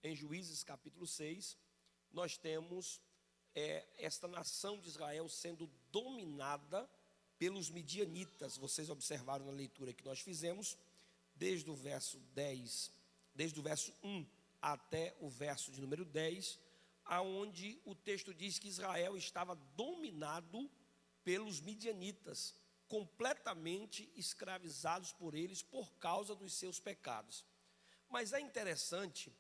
em Juízes capítulo 6, nós temos esta nação de Israel sendo dominada pelos midianitas. Vocês observaram na leitura que nós fizemos, desde o verso 1 até o verso de número 10, aonde o texto diz que Israel estava dominado pelos midianitas, completamente escravizados por eles por causa dos seus pecados. Mas é interessante,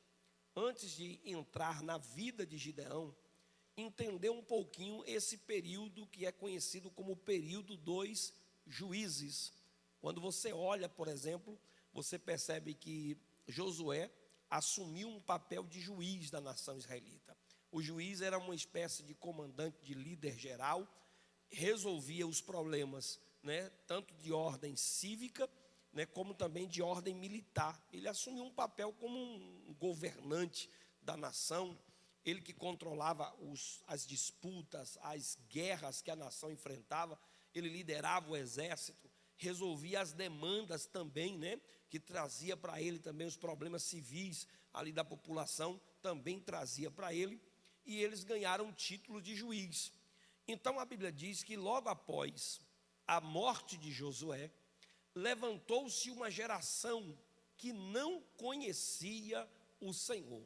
antes de entrar na vida de Gideão, entender um pouquinho esse período que é conhecido como o período dos juízes. Quando você olha, por exemplo, você percebe que Josué assumiu um papel de juiz da nação israelita. O juiz era uma espécie de comandante, de líder geral, resolvia os problemas, tanto de ordem cívica, como também de ordem militar. Ele assumiu um papel como um governante da nação, ele que controlava as disputas, as guerras que a nação enfrentava, ele liderava o exército, resolvia as demandas também, que trazia para ele também os problemas civis ali da população, também trazia para ele, e eles ganharam o título de juiz. Então a Bíblia diz que logo após a morte de Josué, levantou-se uma geração que não conhecia o Senhor.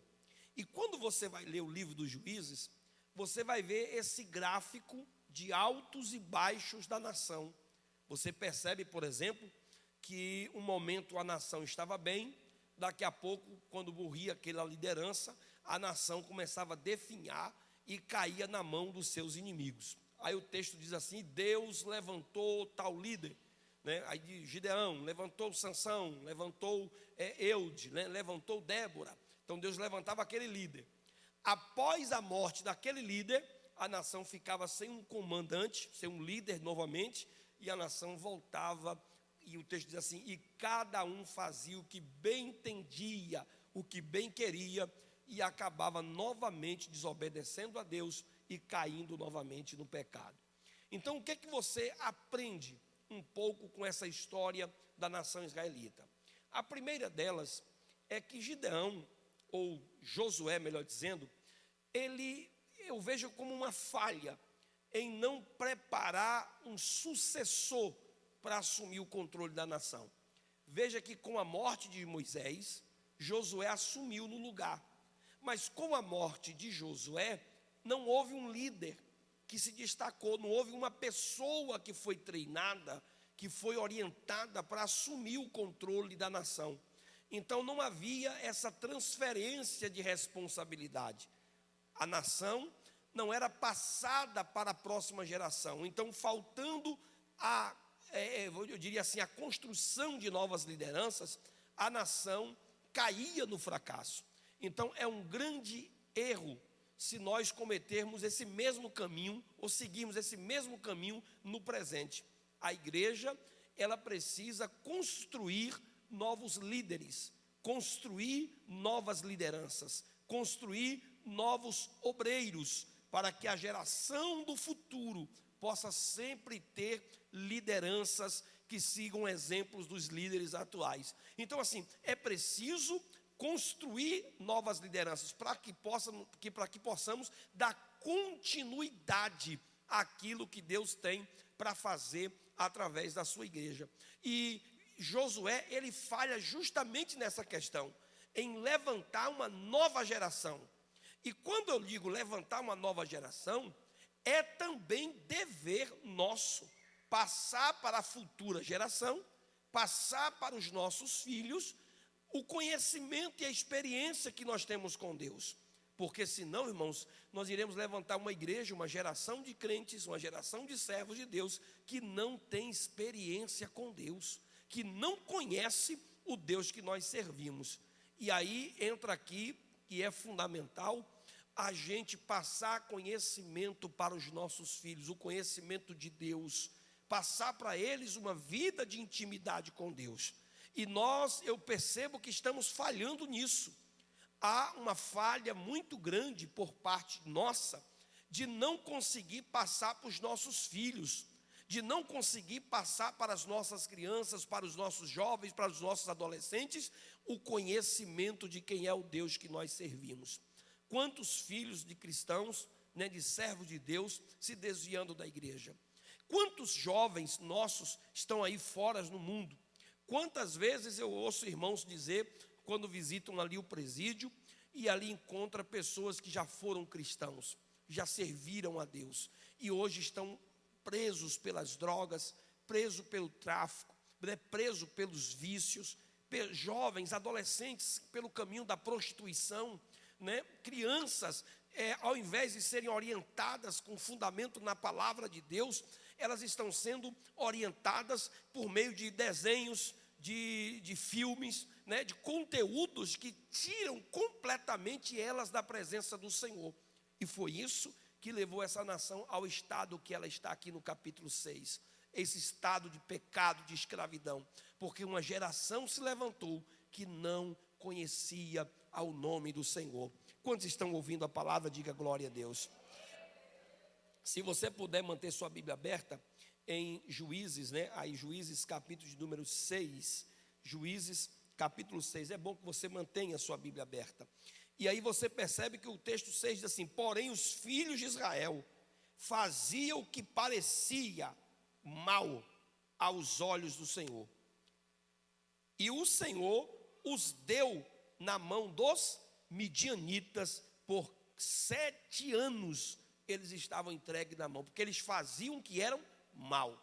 E quando você vai ler o livro dos Juízes, você vai ver esse gráfico de altos e baixos da nação. Você percebe, por exemplo, que um momento a nação estava bem, daqui a pouco, quando morria aquela liderança, a nação começava a definhar e caía na mão dos seus inimigos. Aí o texto diz assim: Deus levantou tal líder, aí de Gideão, levantou Sansão, levantou Eude, levantou Débora. Então Deus levantava aquele líder. Após a morte daquele líder, a nação ficava sem um comandante, sem um líder novamente, e a nação voltava, e o texto diz assim: e cada um fazia o que bem entendia, o que bem queria, e acabava novamente desobedecendo a Deus e caindo novamente no pecado. Então o que é que você aprende um pouco com essa história da nação israelita? A primeira delas é que Gideão, ou Josué, melhor dizendo, eu vejo como uma falha em não preparar um sucessor para assumir o controle da nação. Veja que com a morte de Moisés, Josué assumiu no lugar. Mas com a morte de Josué, não houve um líder que se destacou, não houve uma pessoa que foi treinada, que foi orientada para assumir o controle da nação. Então não havia essa transferência de responsabilidade. A nação não era passada para a próxima geração. Então, faltando eu diria assim, a construção de novas lideranças, a nação caía no fracasso. Então é um grande erro se nós cometermos esse mesmo caminho, ou seguirmos esse mesmo caminho no presente. A igreja, ela precisa construir novos líderes, construir novas lideranças, construir novos obreiros, para que a geração do futuro possa sempre ter lideranças que sigam exemplos dos líderes atuais. Então, assim, é preciso construir novas lideranças para que possamos dar continuidade àquilo que Deus tem para fazer através da sua igreja. E Josué, ele falha justamente nessa questão, em levantar uma nova geração. E quando eu digo levantar uma nova geração, é também dever nosso passar para a futura geração, passar para os nossos filhos o conhecimento e a experiência que nós temos com Deus. Porque senão, irmãos, nós iremos levantar uma igreja, uma geração de crentes, uma geração de servos de Deus que não tem experiência com Deus, que não conhece o Deus que nós servimos. E aí entra aqui, que é fundamental, a gente passar conhecimento para os nossos filhos, o conhecimento de Deus, passar para eles uma vida de intimidade com Deus. E eu percebo que estamos falhando nisso. Há uma falha muito grande por parte nossa, de não conseguir passar para os nossos filhos, de não conseguir passar para as nossas crianças, para os nossos jovens, para os nossos adolescentes, o conhecimento de quem é o Deus que nós servimos. Quantos filhos de cristãos, de servos de Deus, se desviando da igreja? Quantos jovens nossos estão aí fora no mundo? Quantas vezes eu ouço irmãos dizer, quando visitam ali o presídio, e ali encontra pessoas que já foram cristãos, já serviram a Deus, e hoje estão presos pelas drogas, presos pelo tráfico, presos pelos vícios, jovens, adolescentes pelo caminho da prostituição, crianças, ao invés de serem orientadas com fundamento na palavra de Deus, elas estão sendo orientadas por meio de desenhos, de filmes, de conteúdos que tiram completamente elas da presença do Senhor. E foi isso que levou essa nação ao estado que ela está aqui no capítulo 6. Esse estado de pecado, de escravidão. Porque uma geração se levantou que não conhecia ao nome do Senhor. Quantos estão ouvindo a palavra, diga glória a Deus. Se você puder manter sua Bíblia aberta em Juízes, aí Juízes capítulo de número 6, Juízes capítulo 6, é bom que você mantenha a sua Bíblia aberta. E aí você percebe que o texto 6 diz assim: porém os filhos de Israel faziam o que parecia mal aos olhos do Senhor, e o Senhor os deu na mão dos midianitas. Por 7 anos eles estavam entregues na mão, porque eles faziam o que eram mal.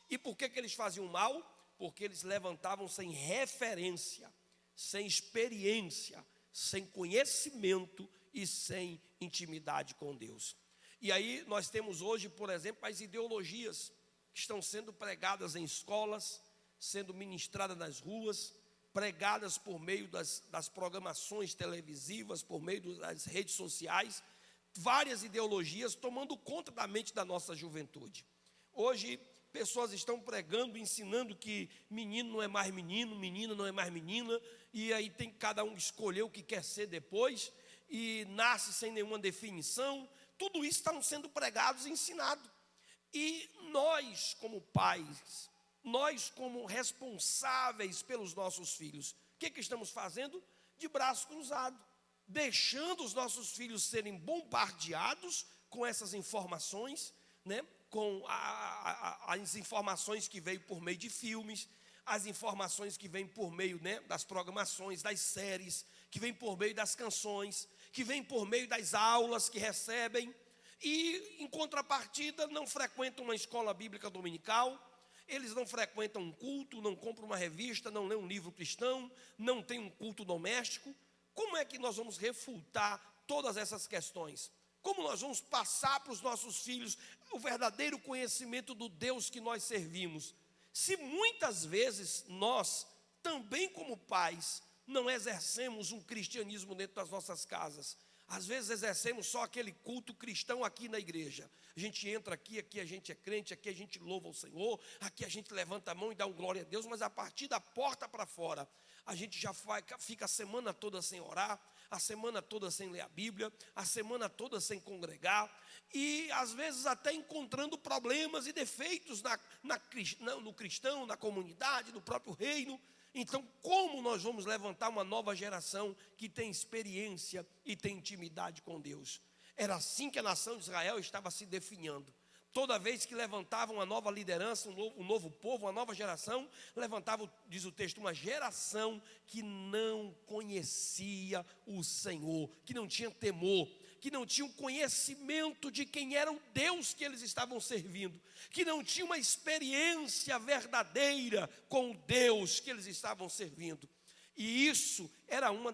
E por que eles faziam mal? Porque eles levantavam sem referência, sem experiência, sem conhecimento e sem intimidade com Deus. E aí nós temos hoje, por exemplo, as ideologias que estão sendo pregadas em escolas, sendo ministradas nas ruas, pregadas por meio das programações televisivas, por meio das redes sociais, várias ideologias tomando conta da mente da nossa juventude. Hoje, pessoas estão pregando, ensinando que menino não é mais menino, menina não é mais menina, e aí tem que cada um escolher o que quer ser depois, e nasce sem nenhuma definição. Tudo isso está sendo pregado e ensinado. E nós, como pais, nós como responsáveis pelos nossos filhos, o que estamos fazendo? De braço cruzado, deixando os nossos filhos serem bombardeados com essas informações, com as informações que veio por meio de filmes, as informações que vêm por meio das programações, das séries, que vêm por meio das canções, que vêm por meio das aulas que recebem, e em contrapartida não frequentam uma escola bíblica dominical, eles não frequentam um culto, não compram uma revista, não lêem um livro cristão, não tem um culto doméstico. Como é que nós vamos refutar todas essas questões? Como nós vamos passar para os nossos filhos o verdadeiro conhecimento do Deus que nós servimos? Se muitas vezes nós, também como pais, não exercemos um cristianismo dentro das nossas casas. Às vezes exercemos só aquele culto cristão aqui na igreja. A gente entra aqui a gente é crente, aqui a gente louva o Senhor, aqui a gente levanta a mão e dá um glória a Deus, mas a partir da porta para fora, a gente já fica a semana toda sem orar, a semana toda sem ler a Bíblia, a semana toda sem congregar, e às vezes até encontrando problemas e defeitos no cristão, na comunidade, no próprio reino. Então, como nós vamos levantar uma nova geração que tem experiência e tem intimidade com Deus? Era assim que a nação de Israel estava se definhando. Toda vez que levantava uma nova liderança, um novo povo, uma nova geração, levantava, diz o texto, uma geração que não conhecia o Senhor, que não tinha temor, que não tinha o conhecimento de quem era o Deus que eles estavam servindo, que não tinha uma experiência verdadeira com o Deus que eles estavam servindo. E isso era uma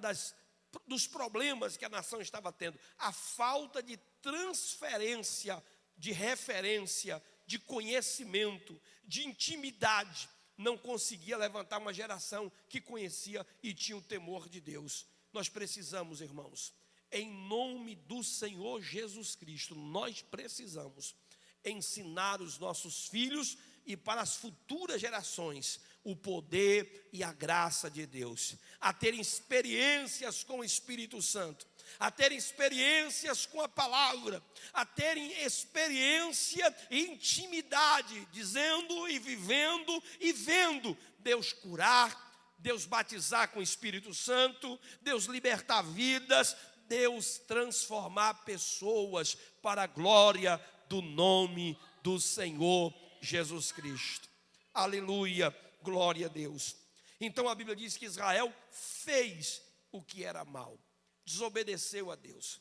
dos problemas que a nação estava tendo, a falta de transferência, de referência, de conhecimento, de intimidade. Não conseguia levantar uma geração que conhecia e tinha o temor de Deus. Nós precisamos, irmãos, em nome do Senhor Jesus Cristo, nós precisamos ensinar os nossos filhos e para as futuras gerações o poder e a graça de Deus, a terem experiências com o Espírito Santo, a terem experiências com a palavra, a terem experiência e intimidade, dizendo e vivendo e vendo Deus curar, Deus batizar com o Espírito Santo, Deus libertar vidas, Deus transformar pessoas para a glória do nome do Senhor Jesus Cristo. Aleluia, glória a Deus. Então a Bíblia diz que Israel fez o que era mal, desobedeceu a Deus,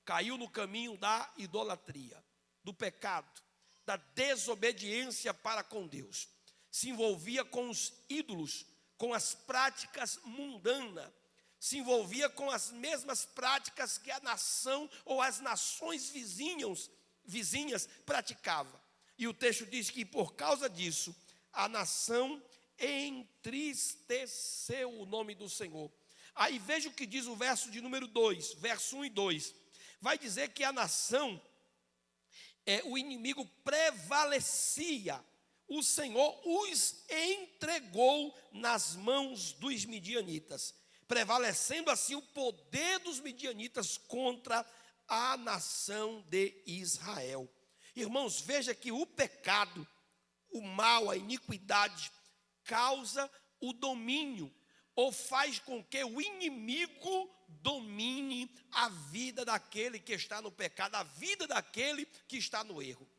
caiu no caminho da idolatria, do pecado, da desobediência para com Deus, se envolvia com os ídolos, com as práticas mundanas, se envolvia com as mesmas práticas que a nação ou as nações vizinhas praticavam. E o texto diz que por causa disso, a nação entristeceu o nome do Senhor. Aí veja o que diz o verso de número 2, verso 1 e 2. Vai dizer que a nação, o inimigo prevalecia. O Senhor os entregou nas mãos dos midianitas, prevalecendo assim o poder dos midianitas contra a nação de Israel. Irmãos, veja que o pecado, o mal, a iniquidade, causa o domínio, ou faz com que o inimigo domine a vida daquele que está no pecado, a vida daquele que está no erro.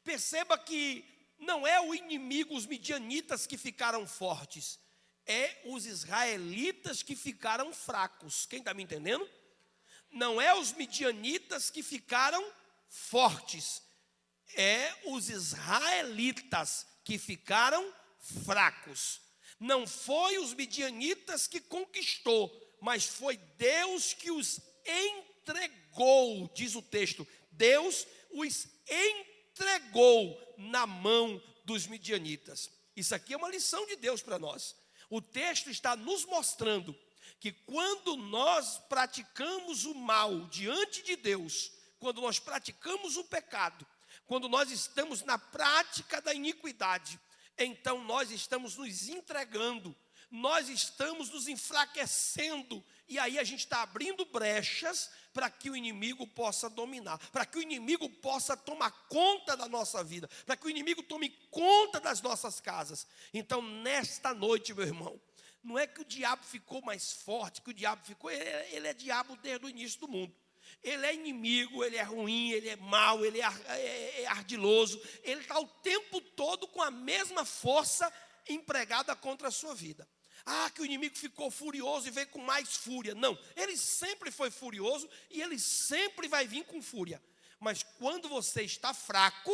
Perceba que não é o inimigo, os midianitas, que ficaram fortes, é os israelitas que ficaram fracos. Quem está me entendendo? Não é os midianitas que ficaram fortes, é os israelitas que ficaram fracos. Não foi os midianitas que conquistou, mas foi Deus que os entregou, diz o texto. Deus os entregou na mão dos midianitas. Isso aqui é uma lição de Deus para nós. O texto está nos mostrando que quando nós praticamos o mal diante de Deus, quando nós praticamos o pecado, quando nós estamos na prática da iniquidade, então nós estamos nos entregando, nós estamos nos enfraquecendo, e aí a gente está abrindo brechas para que o inimigo possa dominar, para que o inimigo possa tomar conta da nossa vida, para que o inimigo tome conta das nossas casas. Então nesta noite, meu irmão, não é que o diabo ficou mais forte, que o diabo ficou, ele é diabo desde o início do mundo. Ele é inimigo, ele é ruim, ele é mau, ele é ardiloso. Ele está o tempo todo com a mesma força empregada contra a sua vida. Ah, que o inimigo ficou furioso e veio com mais fúria. Não, ele sempre foi furioso e ele sempre vai vir com fúria. Mas quando você está fraco,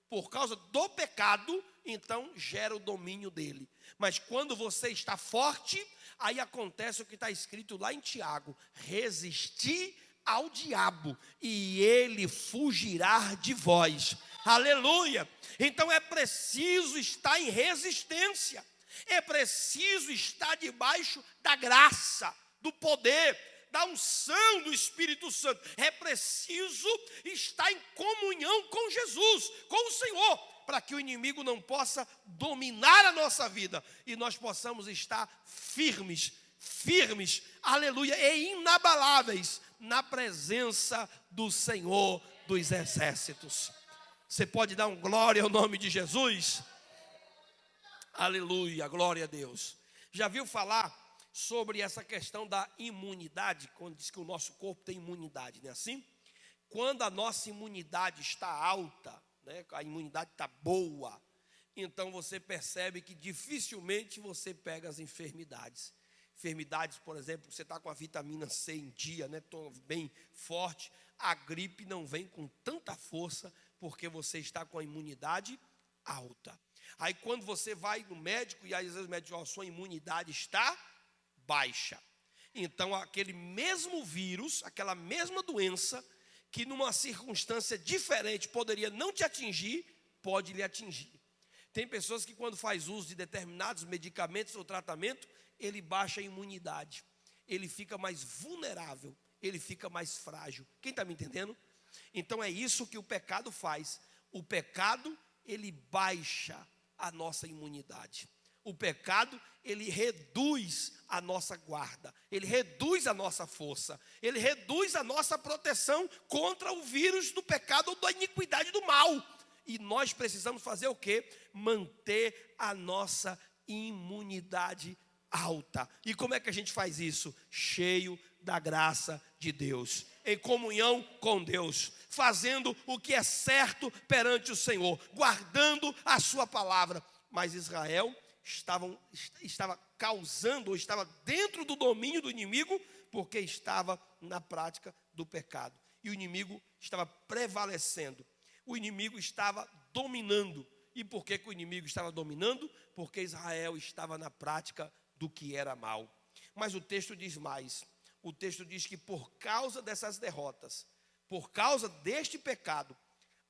por causa do pecado, então gera o domínio dele. Mas quando você está forte, aí acontece o que está escrito lá em Tiago: resistir ao diabo e ele fugirá de vós. Aleluia! Então é preciso estar em resistência, é preciso estar debaixo da graça, do poder, da unção do Espírito Santo. É preciso estar em comunhão com Jesus, com o Senhor, para que o inimigo não possa dominar a nossa vida e nós possamos estar firmes, aleluia, e inabaláveis na presença do Senhor dos exércitos. Você pode dar um glória ao nome de Jesus? Aleluia, glória a Deus. Já viu falar sobre essa questão da imunidade, quando diz que o nosso corpo tem imunidade, não é assim? Quando a nossa imunidade está alta, né, a imunidade está boa, então você percebe que dificilmente você pega as enfermidades. Enfermidades, por exemplo, você está com a vitamina C em dia, né, bem forte, a gripe não vem com tanta força, porque você está com a imunidade alta. Aí quando você vai no médico, e às vezes o médico diz: sua imunidade está baixa. Então aquele mesmo vírus, aquela mesma doença, que numa circunstância diferente poderia não te atingir, pode lhe atingir. Tem pessoas que quando faz uso de determinados medicamentos ou tratamento, ele baixa a imunidade, ele fica mais vulnerável, ele fica mais frágil. Quem está me entendendo? Então é isso que o pecado faz. O pecado, ele baixa a nossa imunidade. O pecado, ele reduz a nossa guarda, ele reduz a nossa força, ele reduz a nossa proteção contra o vírus do pecado ou da iniquidade do mal. E nós precisamos fazer o quê? Manter a nossa imunidade alta. E como é que a gente faz isso? Cheio da graça de Deus, em comunhão com Deus, fazendo o que é certo perante o Senhor, guardando a sua palavra. Mas Israel estava causando, ou estava dentro do domínio do inimigo, porque estava na prática do pecado. E o inimigo estava prevalecendo, o inimigo estava dominando. E por que o inimigo estava dominando? Porque Israel estava na prática do que era mal. Mas o texto diz mais. O texto diz que por causa dessas derrotas, por causa deste pecado,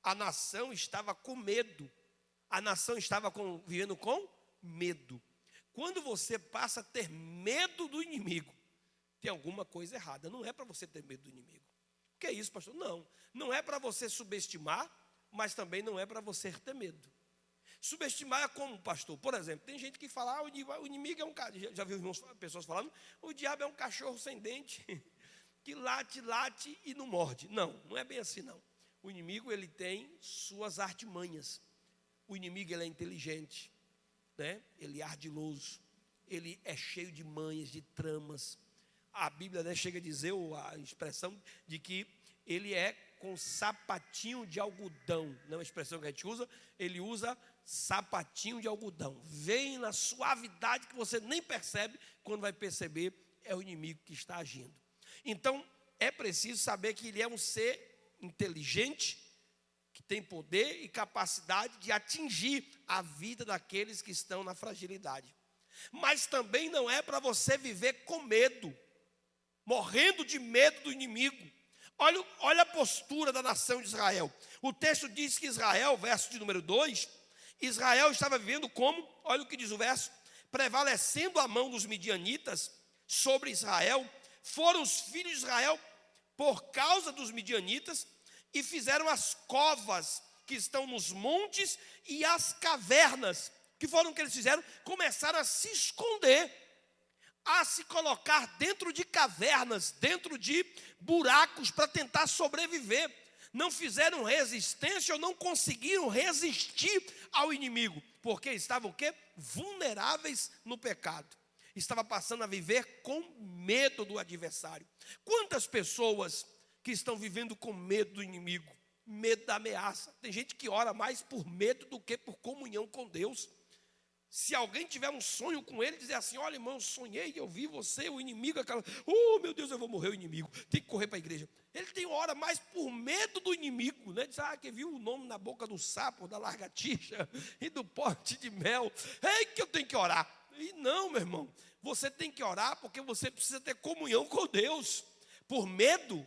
a nação estava com medo. A nação estava vivendo com medo. Quando você passa a ter medo do inimigo, tem alguma coisa errada. Não é para você ter medo do inimigo. O que é isso, pastor? Não é para você subestimar, mas também não é para você ter medo. Subestimar é como, pastor? Por exemplo, tem gente que fala, o inimigo é um cachorro. Já viu pessoas falando, o diabo é um cachorro sem dente, que late e não morde. Não é bem assim não. O inimigo, ele tem suas artimanhas. O inimigo, ele é inteligente, né? Ele é ardiloso, ele é cheio de manhas, de tramas. A Bíblia, né, chega a dizer, a expressão de que ele é com sapatinho de algodão. Não é uma expressão que a gente usa, ele usa sapatinho de algodão. Vem na suavidade que você nem percebe, quando vai perceber, é o inimigo que está agindo. Então, é preciso saber que ele é um ser inteligente, que tem poder e capacidade de atingir a vida daqueles que estão na fragilidade. Mas também não é para você viver com medo, morrendo de medo do inimigo. Olha a postura da nação de Israel. O texto diz que Israel, verso de número 2, Israel estava vivendo como, olha o que diz o verso, prevalecendo a mão dos midianitas sobre Israel. Foram os filhos de Israel por causa dos midianitas e fizeram as covas que estão nos montes e as cavernas. Que foram o que eles fizeram? Começaram a se esconder, a se colocar dentro de cavernas, dentro de buracos para tentar sobreviver. Não fizeram resistência ou não conseguiram resistir ao inimigo, porque estavam o quê? Vulneráveis no pecado. Estava passando a viver com medo do adversário. Quantas pessoas que estão vivendo com medo do inimigo, medo da ameaça? Tem gente que ora mais por medo do que por comunhão com Deus. Se alguém tiver um sonho com ele, dizer assim, olha irmão, eu sonhei, eu vi você, o inimigo, aquela, meu Deus, eu vou morrer o inimigo, tem que correr para a igreja. Ele tem hora mais por medo do inimigo, né? Diz, que viu o nome na boca do sapo, da lagartixa e do pote de mel, que eu tenho que orar. E não, meu irmão, você tem que orar porque você precisa ter comunhão com Deus. Por medo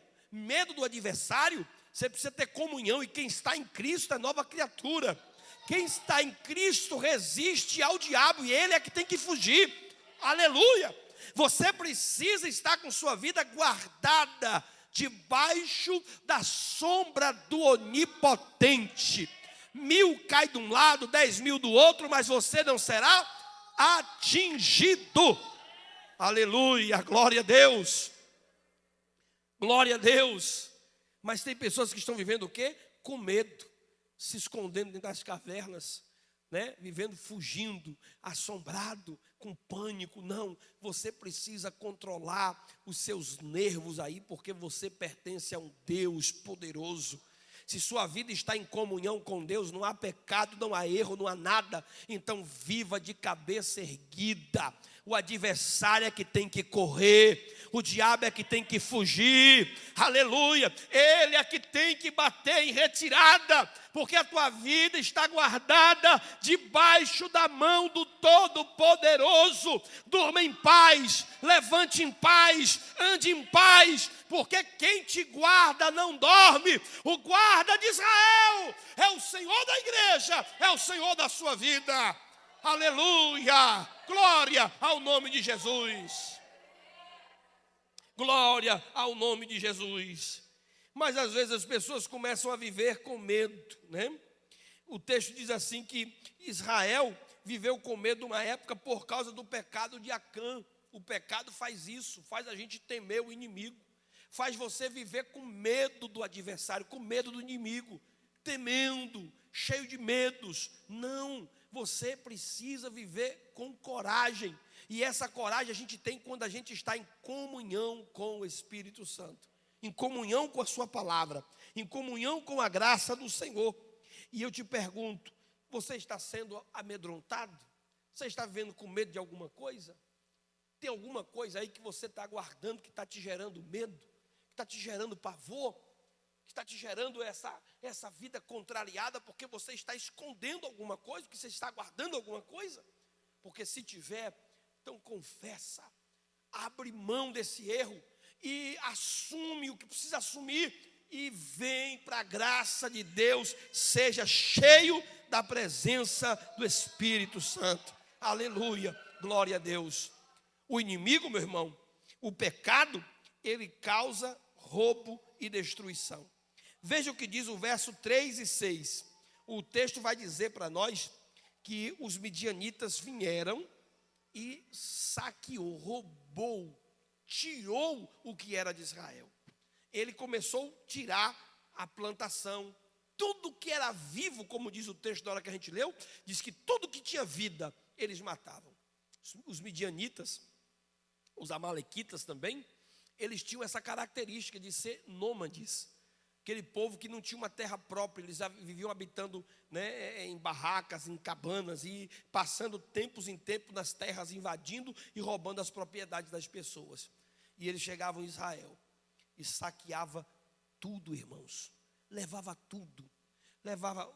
do adversário, você precisa ter comunhão, e quem está em Cristo é nova criatura. Quem está em Cristo resiste ao diabo e ele é que tem que fugir. Aleluia! Você precisa estar com sua vida guardada debaixo da sombra do onipotente. 1000 cai de um lado, 10.000 do outro, mas você não será atingido. Aleluia! Glória a Deus! Glória a Deus! Mas tem pessoas que estão vivendo o quê? Com medo, se escondendo dentro das cavernas, né? Vivendo, fugindo, assombrado, com pânico. Não, você precisa controlar os seus nervos aí, porque você pertence a um Deus poderoso. Se sua vida está em comunhão com Deus, não há pecado, não há erro, não há nada. Então viva de cabeça erguida. O adversário é que tem que correr, o diabo é que tem que fugir, aleluia. Ele é que tem que bater em retirada, porque a tua vida está guardada debaixo da mão do Todo-Poderoso. Durma em paz, levante em paz, ande em paz, porque quem te guarda não dorme. O guarda de Israel é o Senhor da igreja, é o Senhor da sua vida. Aleluia, glória ao nome de Jesus. Glória ao nome de Jesus. Mas às vezes as pessoas começam a viver com medo, né? O texto diz assim que Israel viveu com medo uma época por causa do pecado de Acã. O pecado faz isso, faz a gente temer o inimigo, faz você viver com medo do adversário, com medo do inimigo, temendo, cheio de medos. Não, você precisa viver com coragem, e essa coragem a gente tem quando a gente está em comunhão com o Espírito Santo, em comunhão com a sua palavra, em comunhão com a graça do Senhor. E eu te pergunto, você está sendo amedrontado? Você está vivendo com medo de alguma coisa? Tem alguma coisa aí que você está aguardando, que está te gerando medo, que está te gerando pavor, que está te gerando essa vida contrariada, porque você está escondendo alguma coisa, porque você está guardando alguma coisa? Porque se tiver, então confessa, abre mão desse erro e assume o que precisa assumir e vem para a graça de Deus, seja cheio da presença do Espírito Santo. Aleluia, glória a Deus. O inimigo, meu irmão, o pecado, ele causa roubo e destruição. Veja o que diz o verso 3 e 6. O texto vai dizer para nós que os midianitas vieram e saqueou, roubou, tirou o que era de Israel. Ele começou a tirar a plantação, tudo que era vivo, como diz o texto da hora que a gente leu, diz que tudo que tinha vida, eles matavam. Os midianitas, os amalequitas também, eles tinham essa característica de ser nômades. Aquele povo que não tinha uma terra própria, eles viviam habitando, né, em barracas, em cabanas, e passando tempos em tempos nas terras, invadindo e roubando as propriedades das pessoas. E eles chegavam em Israel e saqueava tudo, irmãos. Levava tudo. Levava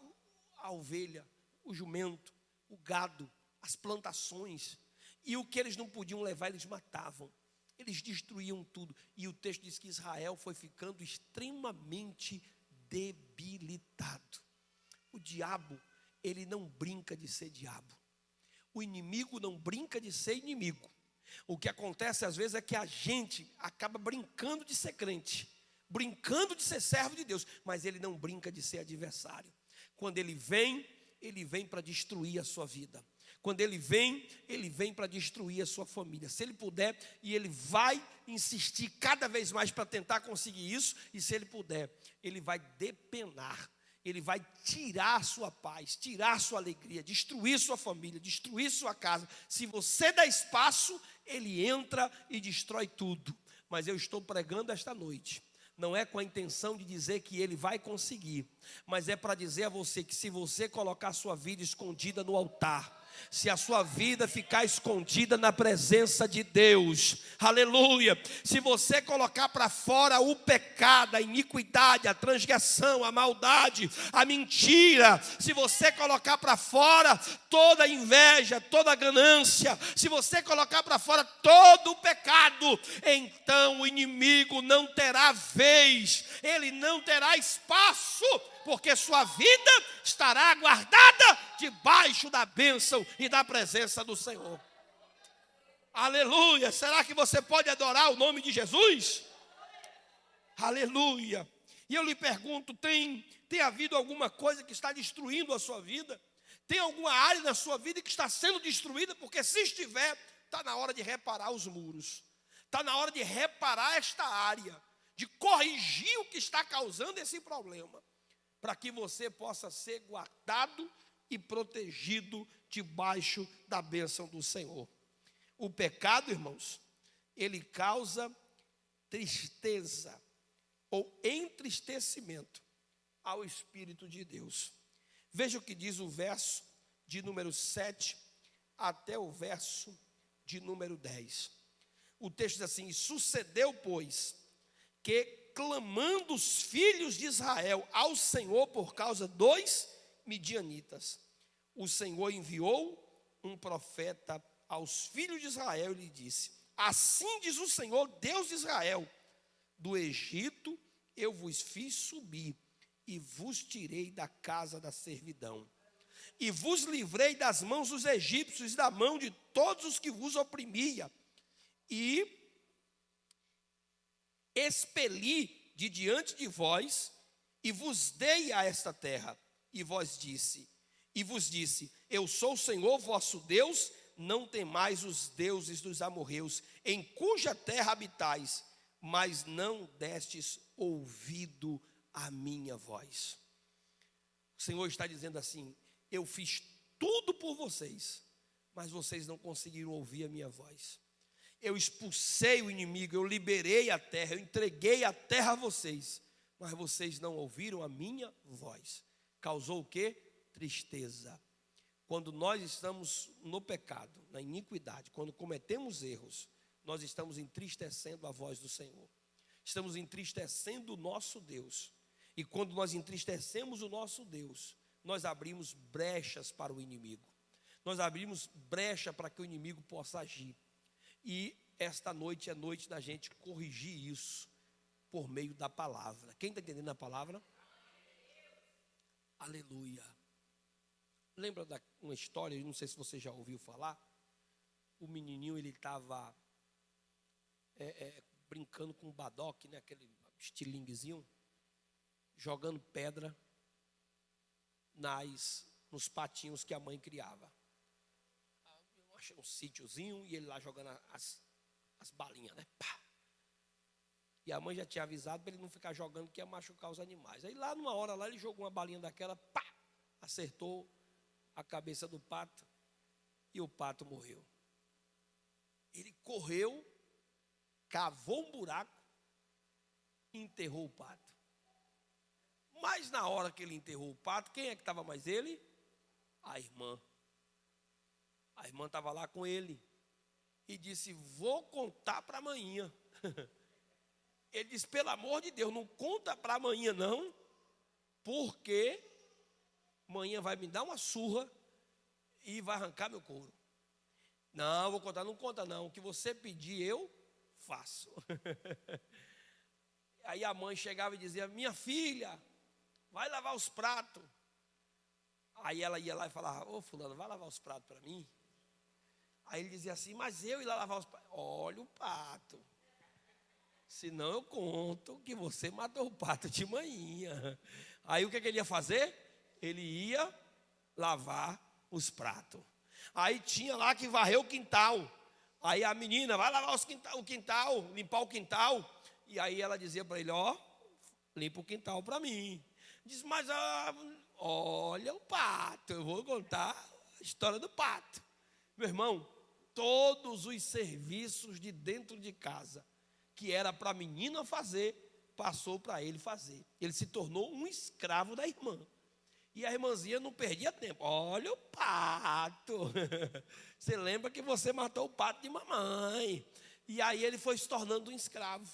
a ovelha, o jumento, o gado, as plantações. E o que eles não podiam levar, eles matavam. Eles destruíam tudo. E o texto diz que Israel foi ficando extremamente debilitado. O diabo, ele não brinca de ser diabo. O inimigo não brinca de ser inimigo. O que acontece às vezes é que a gente acaba brincando de ser crente, brincando de ser servo de Deus, mas ele não brinca de ser adversário. Quando ele vem para destruir a sua vida. Quando ele vem para destruir a sua família. Se ele puder, e ele vai insistir cada vez mais para tentar conseguir isso, e se ele puder, ele vai depenar, ele vai tirar a sua paz, tirar a sua alegria, destruir sua família, destruir sua casa. Se você dá espaço, ele entra e destrói tudo. Mas eu estou pregando esta noite, não é com a intenção de dizer que ele vai conseguir, mas é para dizer a você que se você colocar a sua vida escondida no altar, se a sua vida ficar escondida na presença de Deus, aleluia, se você colocar para fora o pecado, a iniquidade, a transgressão, a maldade, a mentira, se você colocar para fora toda a inveja, toda a ganância, se você colocar para fora todo o pecado, então o inimigo não terá vez, ele não terá espaço, porque sua vida estará guardada debaixo da bênção e da presença do Senhor. Aleluia! Será que você pode adorar o nome de Jesus? Aleluia! E eu lhe pergunto, tem havido alguma coisa que está destruindo a sua vida? Tem alguma área da sua vida que está sendo destruída? Porque se estiver, está na hora de reparar os muros. Está na hora de reparar esta área, de corrigir o que está causando esse problema, para que você possa ser guardado e protegido debaixo da bênção do Senhor. O pecado, irmãos, ele causa tristeza ou entristecimento ao Espírito de Deus. Veja o que diz o verso de número 7 até o verso de número 10. O texto diz assim: sucedeu, pois, que clamando os filhos de Israel ao Senhor por causa dos midianitas, o Senhor enviou um profeta aos filhos de Israel e lhe disse: assim diz o Senhor, Deus de Israel, do Egito eu vos fiz subir e vos tirei da casa da servidão, e vos livrei das mãos dos egípcios e da mão de todos os que vos oprimia, e expeli de diante de vós, e vos dei a esta terra. E vós disse: e vos disse: eu sou o Senhor vosso Deus, não temais os deuses dos amorreus, em cuja terra habitais, mas não destes ouvido à minha voz. O Senhor está dizendo assim: eu fiz tudo por vocês, mas vocês não conseguiram ouvir a minha voz. Eu expulsei o inimigo, eu liberei a terra, eu entreguei a terra a vocês, mas vocês não ouviram a minha voz. Causou o quê? Tristeza. Quando nós estamos no pecado, na iniquidade, quando cometemos erros, nós estamos entristecendo a voz do Senhor. Estamos entristecendo o nosso Deus. E quando nós entristecemos o nosso Deus, nós abrimos brechas para o inimigo. Nós abrimos brecha para que o inimigo possa agir. E esta noite é noite da gente corrigir isso por meio da palavra. Quem está entendendo a palavra? Aleluia. Lembra de uma história, não sei se você já ouviu falar. O menininho, ele estava brincando com um badoque, né, aquele estilinguezinho, jogando pedra nos patinhos que a mãe criava. Eu achei um sítiozinho e ele lá jogando as balinhas, né? Pá. E a mãe já tinha avisado para ele não ficar jogando, que ia machucar os animais. Aí lá numa hora lá ele jogou uma balinha daquela, pá, acertou a cabeça do pato e o pato morreu. Ele correu, cavou um buraco e enterrou o pato. Mas na hora que ele enterrou o pato, quem é que estava mais ele? A irmã. A irmã estava lá com ele e disse: vou contar para amanhã. Ele disse: pelo amor de Deus, não conta para amanhã não, porque amanhã vai me dar uma surra e vai arrancar meu couro. Não, vou contar, não conta não, o que você pedir eu faço. Aí a mãe chegava e dizia: minha filha, vai lavar os pratos. Aí ela ia lá e falava: ô fulano, vai lavar os pratos para mim. Aí ele dizia assim: mas eu ir lá lavar os pratos. Olha o pato, senão eu conto que você matou o pato de manhã. Aí o que ele ia fazer? Ele ia lavar os pratos. Aí tinha lá que varrer o quintal. Aí a menina: vai lavar o quintal, limpar o quintal. E aí ela dizia para ele: ó, limpa o quintal para mim. Diz: mas olha o pato, eu vou contar a história do pato. Meu irmão, todos os serviços de dentro de casa, que era para a menina fazer, passou para ele fazer. Ele se tornou um escravo da irmã. E a irmãzinha não perdia tempo. Olha o pato. Você lembra que você matou o pato de mamãe. E aí ele foi se tornando um escravo.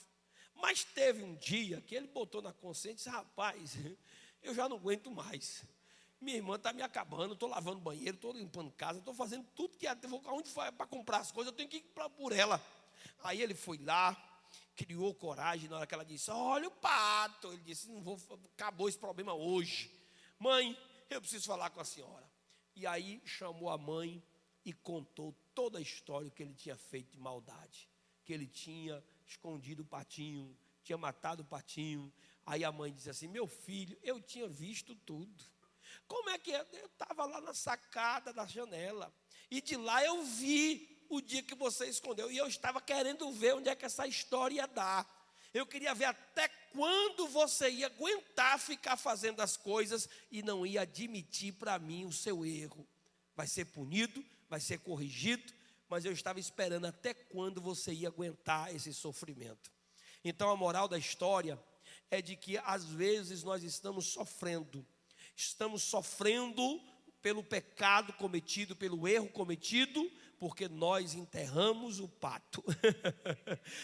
Mas teve um dia que ele botou na consciência e disse: rapaz, eu já não aguento mais. Minha irmã está me acabando, estou lavando banheiro, estou limpando casa, estou fazendo tudo que onde foi para comprar as coisas, eu tenho que ir por ela. Aí ele foi lá, criou coragem na hora que ela disse: olha o pato. Ele disse: não vou, acabou esse problema hoje. Mãe, eu preciso falar com a senhora. E aí chamou a mãe e contou toda a história que ele tinha feito de maldade. Que ele tinha escondido o patinho, tinha matado o patinho. Aí a mãe disse assim: meu filho, eu tinha visto tudo. Como é que é? Eu estava lá na sacada da janela. E de lá eu vi o dia que você escondeu. E eu estava querendo ver onde é que essa história ia dar. Eu queria ver até quando você ia aguentar ficar fazendo as coisas e não ia admitir para mim o seu erro. Vai ser punido, vai ser corrigido, mas eu estava esperando até quando você ia aguentar esse sofrimento. Então a moral da história é de que às vezes nós estamos sofrendo pelo pecado cometido, pelo erro cometido, porque nós enterramos o pato.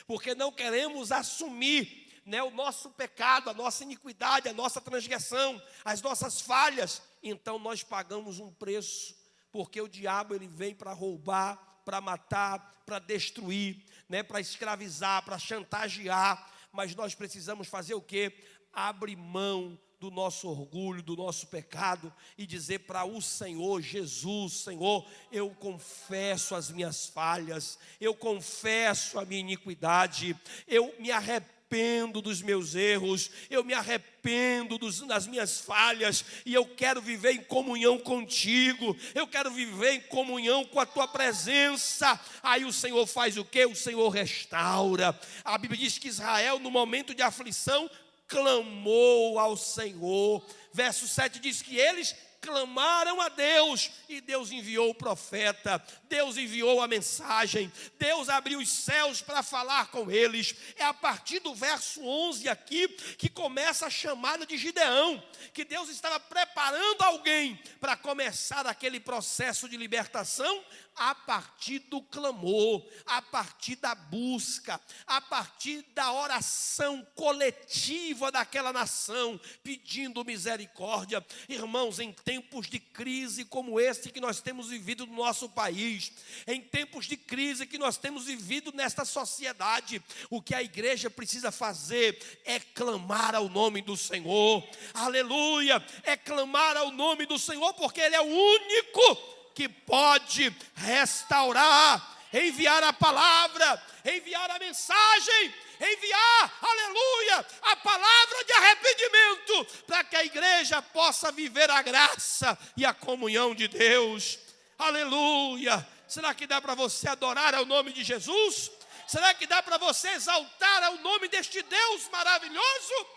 Porque não queremos assumir, né, o nosso pecado, a nossa iniquidade, a nossa transgressão, as nossas falhas. Então nós pagamos um preço, porque o diabo ele vem para roubar, para matar, para destruir, né, para escravizar, para chantagear. Mas nós precisamos fazer o quê? Abrir mão do nosso orgulho, do nosso pecado e dizer para o Senhor Jesus: Senhor, eu confesso as minhas falhas, eu confesso a minha iniquidade, eu me arrependo arrependo dos meus erros, eu me arrependo das minhas falhas, e eu quero viver em comunhão contigo, eu quero viver em comunhão com a tua presença. Aí o Senhor faz o quê? O Senhor restaura. A Bíblia diz que Israel, no momento de aflição, clamou ao Senhor. Verso 7 diz que eles clamaram a Deus, e Deus enviou o profeta, Deus enviou a mensagem, Deus abriu os céus para falar com eles. É a partir do verso 11 aqui que começa a chamada de Gideão, que Deus estava preparando alguém para começar aquele processo de libertação, a partir do clamor, a partir da busca, a partir da oração coletiva daquela nação, pedindo misericórdia. Irmãos, em tempos de crise como esse que nós temos vivido no nosso país, em tempos de crise que nós temos vivido nesta sociedade, o que a igreja precisa fazer é clamar ao nome do Senhor. Aleluia! É clamar ao nome do Senhor, porque Ele é o único que pode restaurar, enviar a palavra, enviar a mensagem, enviar, aleluia, a palavra de arrependimento, para que a igreja possa viver a graça e a comunhão de Deus. Aleluia! Será que dá para você adorar ao nome de Jesus? Será que dá para você exaltar ao nome deste Deus maravilhoso?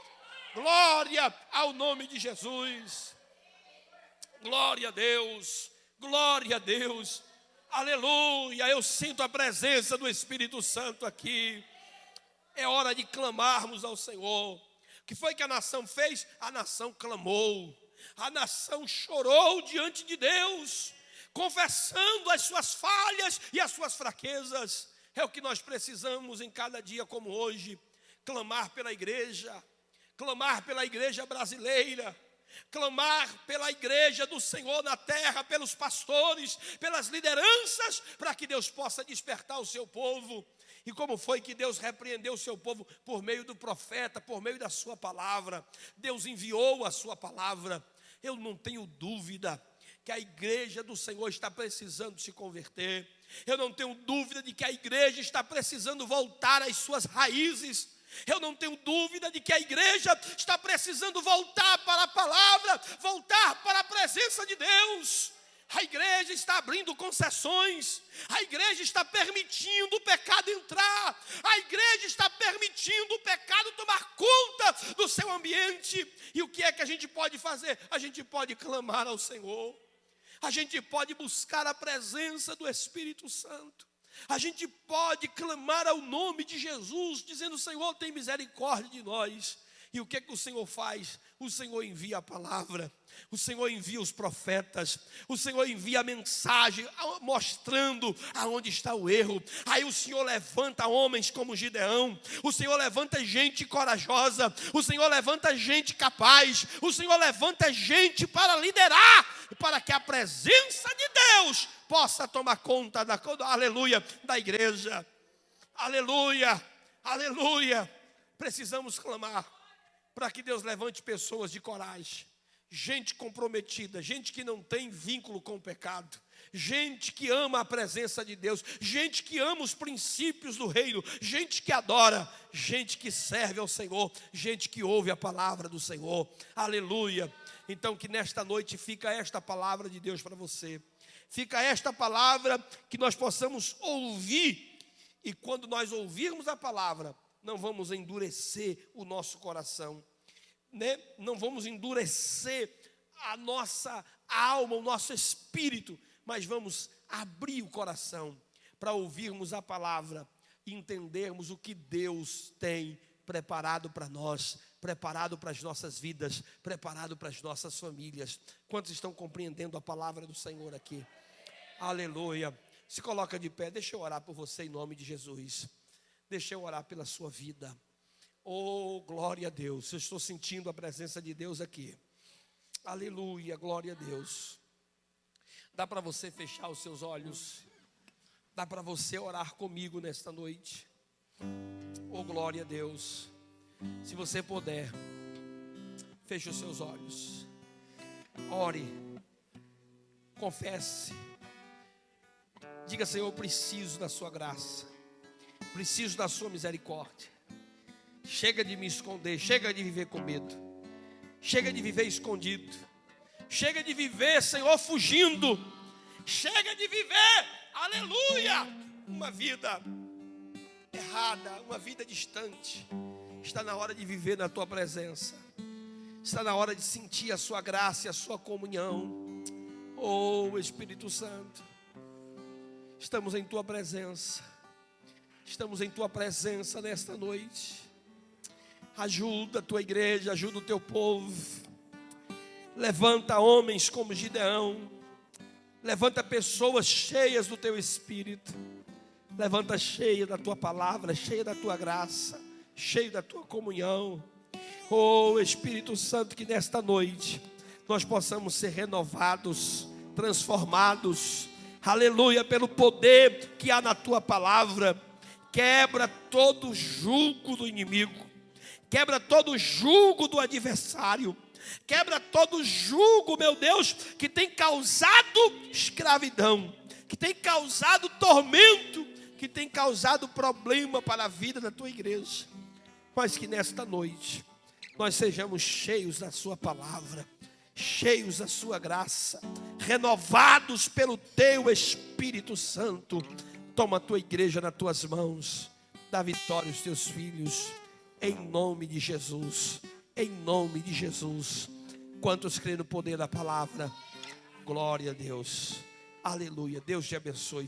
Glória ao nome de Jesus. Glória a Deus. Glória a Deus, aleluia, eu sinto a presença do Espírito Santo aqui. É hora de clamarmos ao Senhor. O que foi que a nação fez? A nação clamou, a nação chorou diante de Deus, confessando as suas falhas e as suas fraquezas. É o que nós precisamos em cada dia como hoje, clamar pela igreja brasileira, clamar pela igreja do Senhor na terra, pelos pastores, pelas lideranças, para que Deus possa despertar o seu povo. E como foi que Deus repreendeu o seu povo? Por meio do profeta, por meio da sua palavra. Deus enviou a sua palavra. Eu não tenho dúvida que a igreja do Senhor está precisando se converter. Eu não tenho dúvida de que a igreja está precisando voltar às suas raízes. Eu não tenho dúvida de que a igreja está precisando voltar para a palavra, voltar para a presença de Deus. A igreja está abrindo concessões, a igreja está permitindo o pecado entrar, a igreja está permitindo o pecado tomar conta do seu ambiente. E o que é que a gente pode fazer? A gente pode clamar ao Senhor, a gente pode buscar a presença do Espírito Santo. A gente pode clamar ao nome de Jesus, dizendo: Senhor, tem misericórdia de nós. E o que é que o Senhor faz? O Senhor envia a palavra, o Senhor envia os profetas, o Senhor envia a mensagem mostrando aonde está o erro. Aí o Senhor levanta homens como Gideão, o Senhor levanta gente corajosa, o Senhor levanta gente capaz, o Senhor levanta gente para liderar, para que a presença de Deus possa tomar conta aleluia, da igreja. Aleluia, aleluia. Precisamos clamar para que Deus levante pessoas de coragem, gente comprometida, gente que não tem vínculo com o pecado, gente que ama a presença de Deus, gente que ama os princípios do reino, gente que adora, gente que serve ao Senhor, gente que ouve a palavra do Senhor. Aleluia. Então que nesta noite fica esta palavra de Deus para você. Fica esta palavra, que nós possamos ouvir, e quando nós ouvirmos a palavra, não vamos endurecer o nosso coração, né? Não vamos endurecer a nossa alma, o nosso espírito, mas vamos abrir o coração para ouvirmos a palavra e entendermos o que Deus tem preparado para nós, preparado para as nossas vidas, preparado para as nossas famílias. Quantos estão compreendendo a palavra do Senhor aqui? Aleluia. Se coloca de pé, deixa eu orar por você em nome de Jesus. Deixa eu orar pela sua vida. Oh, glória a Deus. Eu estou sentindo a presença de Deus aqui. Aleluia, glória a Deus. Dá para você fechar os seus olhos? Dá para você orar comigo nesta noite? Oh, glória a Deus. Se você puder, feche os seus olhos. Ore. Confesse. Diga: Senhor, eu preciso da sua graça, preciso da sua misericórdia. Chega de me esconder, chega de viver com medo. Chega de viver escondido. Chega de viver, Senhor, fugindo. Chega de viver, aleluia, uma vida errada, uma vida distante. Está na hora de viver na tua presença. Está na hora de sentir a sua graça e a sua comunhão. Oh, Espírito Santo, estamos em tua presença. Estamos em tua presença nesta noite. Ajuda a tua igreja, ajuda o teu povo. Levanta homens como Gideão. Levanta pessoas cheias do teu Espírito. Levanta cheia da tua palavra, cheia da tua graça, cheio da tua comunhão. Oh, Espírito Santo, que nesta noite nós possamos ser renovados, transformados, aleluia, pelo poder que há na tua palavra. Quebra todo jugo do inimigo, quebra todo jugo do adversário, quebra todo jugo, meu Deus, que tem causado escravidão, que tem causado tormento, que tem causado problema para a vida da tua igreja. Mas que nesta noite nós sejamos cheios da sua palavra, cheios da sua graça, renovados pelo teu Espírito Santo. Toma a tua igreja nas tuas mãos, dá vitória aos teus filhos, em nome de Jesus, em nome de Jesus. Quantos creem no poder da palavra? Glória a Deus, aleluia. Deus te abençoe.